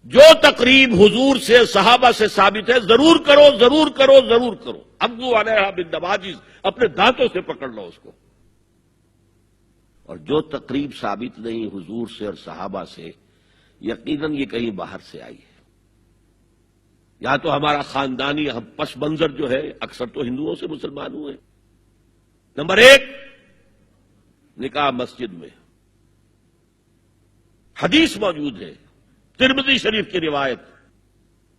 جو تقریب حضور سے صحابہ سے ثابت ہے ضرور کرو ضرور کرو ضرور کرو. ابو علیہ بالنواجذ، اپنے دانتوں سے پکڑ لو اس کو. اور جو تقریب ثابت نہیں حضور سے اور صحابہ سے، یقیناً یہ کہیں باہر سے آئی ہے. یا تو ہمارا خاندانی پس منظر جو ہے اکثر تو ہندوؤں سے مسلمان ہوئے. نمبر ایک، نکاح مسجد میں. حدیث موجود ہے ترمذی شریف کی روایت،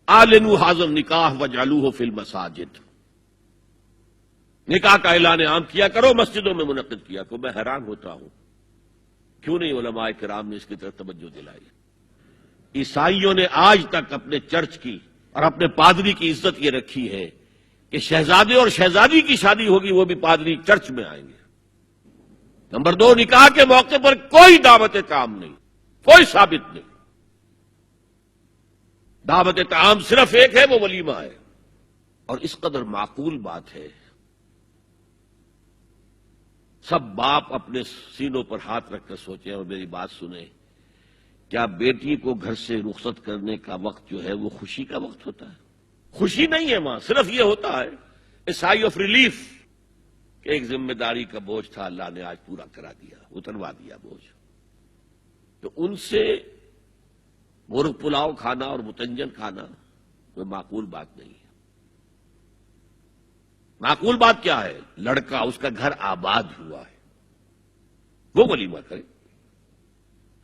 اعلنوا ھذا النکاح وجعلوہ فی المساجد. نکاح کا اعلان عام کیا کرو، مسجدوں میں منعقد کیا کرو. میں حیران ہوتا ہوں کیوں نہیں علماء کرام نے اس کی طرف توجہ دلائی. عیسائیوں نے آج تک اپنے چرچ کی اور اپنے پادری کی عزت یہ رکھی ہے کہ شہزادے اور شہزادی کی شادی ہوگی وہ بھی پادری چرچ میں آئیں گے. نمبر دو، نکاح کے موقع پر کوئی دعوت طعام نہیں، کوئی ثابت نہیں. دعوت طعام صرف ایک ہے، وہ ولیمہ ہے. اور اس قدر معقول بات ہے، سب باپ اپنے سینوں پر ہاتھ رکھ کر سوچیں اور میری بات سنیں. کیا بیٹی کو گھر سے رخصت کرنے کا وقت جو ہے وہ خوشی کا وقت ہوتا ہے؟ خوشی نہیں ہے وہاں، صرف یہ ہوتا ہے اے سائی آف ریلیف کہ ایک ذمہ داری کا بوجھ تھا، اللہ نے آج پورا کرا دیا، اتروا دیا بوجھ. تو ان سے مرغ پلاؤ کھانا اور متنجن کھانا کوئی معقول بات نہیں ہے. معقول بات کیا ہے؟ لڑکا، اس کا گھر آباد ہوا ہے، وہ ولیمہ کرے.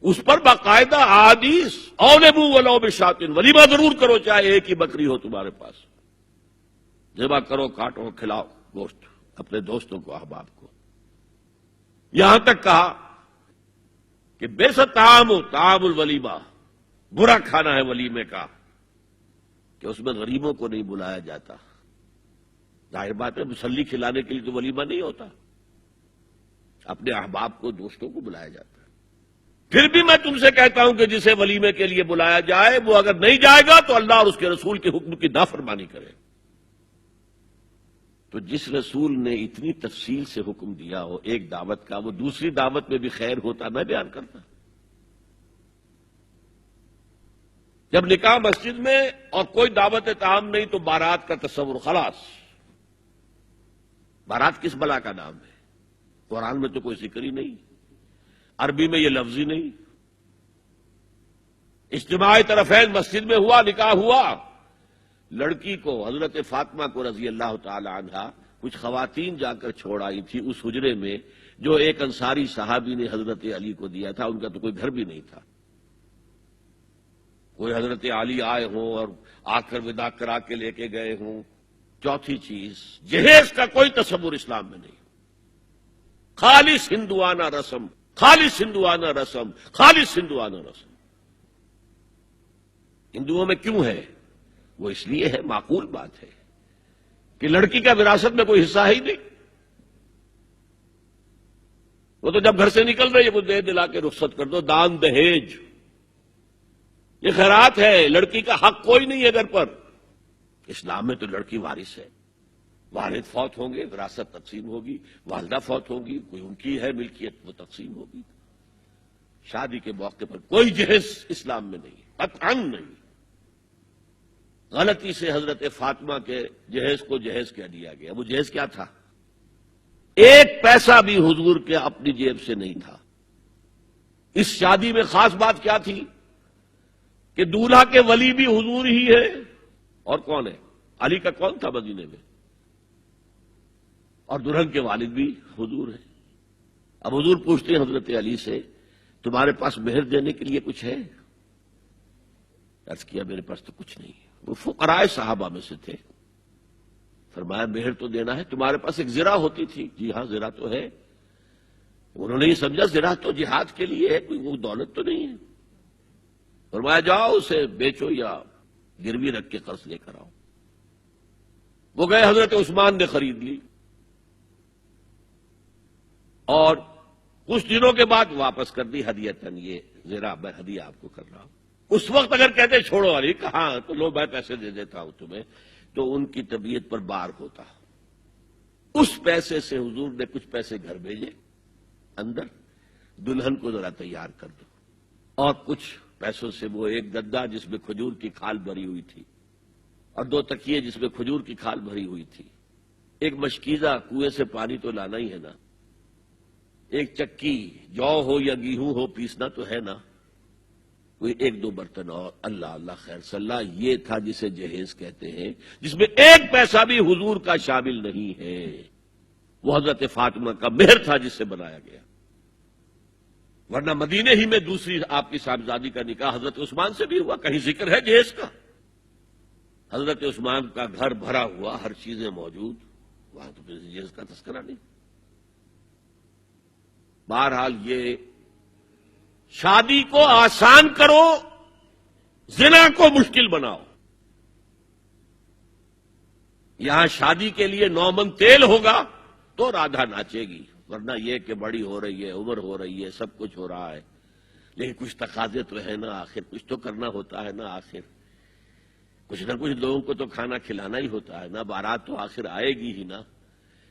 اس پر باقاعدہ احادیث اولبوا ولو بشاۃ، ولیمہ ضرور کرو چاہے ایک ہی بکری ہو تمہارے پاس. ذبح کرو، کاٹو، کھلاؤ گوشت اپنے دوستوں کو، احباب کو. یہاں تک کہا کہ بئس طعام طعام الولیمہ، برا کھانا ہے ولیمے کا کہ اس میں غریبوں کو نہیں بلایا جاتا. ظاہر بات ہے مسلی کھلانے کے لیے تو ولیمہ نہیں ہوتا، اپنے احباب کو، دوستوں کو بلایا جاتا ہے. پھر بھی میں تم سے کہتا ہوں کہ جسے ولیمے کے لیے بلایا جائے وہ اگر نہیں جائے گا تو اللہ اور اس کے رسول کے حکم کی نافرمانی کرے. تو جس رسول نے اتنی تفصیل سے حکم دیا ہو ایک دعوت کا، وہ دوسری دعوت میں بھی خیر ہوتا میں بیان کرتا. جب نکاح مسجد میں اور کوئی دعوت طعام نہیں تو بارات کا تصور خلاص. بارات کس بلا کا نام ہے؟ قرآن میں تو کوئی ذکر ہی نہیں، عربی میں یہ لفظ ہی نہیں. اجتماع طرفین مسجد میں ہوا، نکاح ہوا. لڑکی کو، حضرت فاطمہ کو رضی اللہ تعالی عنہا، کچھ خواتین جا کر چھوڑ آئی تھی اس حجرے میں جو ایک انصاری صحابی نے حضرت علی کو دیا تھا. ان کا تو کوئی گھر بھی نہیں تھا. کوئی حضرت علی آئے ہوں اور آ کر وداع کرا کے لے کے گئے ہوں. چوتھی چیز، جہیز کا کوئی تصور اسلام میں نہیں. خالص ہندوانہ رسم، خالص ہندوانہ رسم، خالص ہندوانہ رسم. ہندوؤں میں کیوں ہے؟ وہ اس لیے ہے، معقول بات ہے کہ لڑکی کا وراثت میں کوئی حصہ ہی نہیں. وہ تو جب گھر سے نکل رہی ہے وہ دے دلا کے رخصت کر دو. دان دہیج یہ خیرات ہے، لڑکی کا حق کوئی نہیں ہے گھر پر. اسلام میں تو لڑکی وارث ہے. والد فوت ہوں گے، وراثت تقسیم ہوگی. والدہ فوت ہوگی، کوئی ان کی ہے ملکیت، وہ تقسیم ہوگی. شادی کے موقع پر کوئی جہیز اسلام میں نہیں، قطعاً نہیں. غلطی سے حضرت فاطمہ کے جہیز کو جہیز کہہ دیا گیا. وہ جہیز کیا تھا؟ ایک پیسہ بھی حضور کے اپنی جیب سے نہیں تھا. اس شادی میں خاص بات کیا تھی کہ دولہا کے ولی بھی حضور ہی ہے. اور کون ہے؟ علی کا کون تھا مدینے میں؟ اور دلہن کے والد بھی حضور ہیں. اب حضور پوچھتے ہیں حضرت علی سے، تمہارے پاس مہر دینے کے لیے کچھ ہے؟ عرض کیا میرے پاس تو کچھ نہیں. وہ فقراء صحابہ میں سے تھے. فرمایا مہر تو دینا ہے. تمہارے پاس ایک زرہ ہوتی تھی؟ جی ہاں زرہ تو ہے. انہوں نے یہ سمجھا زرہ تو جہاد کے لیے ہے، کوئی وہ دولت تو نہیں ہے. فرمایا جاؤ اسے بیچو یا گروی رکھ کے قرض لے کر آؤ. وہ گئے، حضرت عثمان نے خرید لی اور کچھ دنوں کے بعد واپس کر دی ہدیتاً. یہ زرہ میں ہدیہ آپ کو کر رہا ہوں. اس وقت اگر کہتے چھوڑو علی، کہاں تو لو میں پیسے دے دیتا ہوں تمہیں، تو ان کی طبیعت پر بار ہوتا. اس پیسے سے حضور نے کچھ پیسے گھر بھیجے اندر، دلہن کو ذرا تیار کر دو، اور کچھ پیسوں سے وہ ایک گدا جس میں کھجور کی کھال بھری ہوئی تھی اور 2 تکیے جس میں کھجور کی کھال بھری ہوئی تھی، ایک مشکیزہ کنویں سے پانی تو لانا ہی ہے نا، ایک چکی جو ہو یا گیہوں ہو پیسنا تو ہے نا، کوئی 1-2 برتن اور اللہ اللہ خیر صلی اللہ، یہ تھا جسے جہیز کہتے ہیں، جس میں 1 پیسہ بھی حضور کا شامل نہیں ہے۔ وہ حضرت فاطمہ کا مہر تھا جس سے بنایا گیا، ورنہ مدینے ہی میں دوسری آپ کی صاحبزادی کا نکاح حضرت عثمان سے بھی ہوا، کہیں ذکر ہے جہیز کا؟ حضرت عثمان کا گھر بھرا ہوا، ہر چیزیں موجود، وہاں تو پھر جہیز کا تذکرہ نہیں۔ بہرحال یہ شادی کو آسان کرو، زنا کو مشکل بناؤ۔ یہاں شادی کے لیے 9 من تیل ہوگا تو رادھا ناچے گی، ورنہ یہ کہ بڑی ہو رہی ہے، عمر ہو رہی ہے، سب کچھ ہو رہا ہے، لیکن کچھ تقاضے تو ہے نا، آخر کچھ تو کرنا ہوتا ہے نا، آخر کچھ نہ کچھ لوگوں کو تو کھانا کھلانا ہی ہوتا ہے نا، بارات تو آخر آئے گی ہی نا،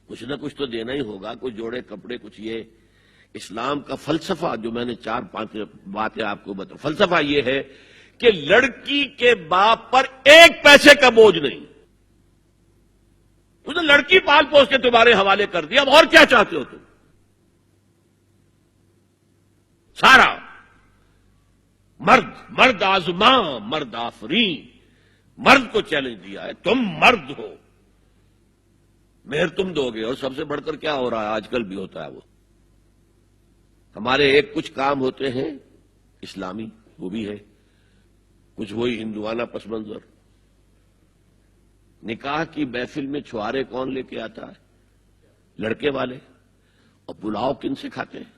کچھ نہ کچھ تو دینا ہی ہوگا، کچھ جوڑے کپڑے، کچھ یہ۔ اسلام کا فلسفہ جو میں نے 4-5 باتیں آپ کو بتاؤں، فلسفہ یہ ہے کہ لڑکی کے باپ پر 1 پیسے کا بوجھ نہیں، اس نے لڑکی پال پوس کے تمہارے حوالے کر دیا، اب اور کیا چاہتے ہو تم؟ سارا مرد آزماں مرد آفرین، مرد کو چیلنج دیا ہے، تم مرد ہو، مہر تم دو گے۔ اور سب سے بڑھ کر کیا ہو رہا ہے آج کل بھی ہوتا ہے، وہ ہمارے ایک کچھ کام ہوتے ہیں اسلامی، وہ بھی ہے، کچھ وہی ہندوانہ پس منظر۔ نکاح کی محفل میں چھوارے کون لے کے آتا ہے؟ لڑکے والے، اور پلاؤ کن سے کھاتے ہیں؟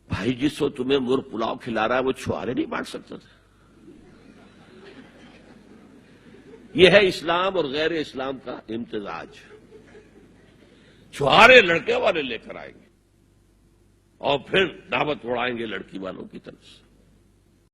بھائی جس کو تمہیں مرغ پلاؤ کھلا رہا ہے وہ چھوارے نہیں بانٹ سکتا تھا؟ یہ ہے اسلام اور غیر اسلام کا امتزاج۔ چھوارے لڑکے والے لے کر آئیں گے اور پھر دعوت اڑائیں گے لڑکی والوں کی طرف سے۔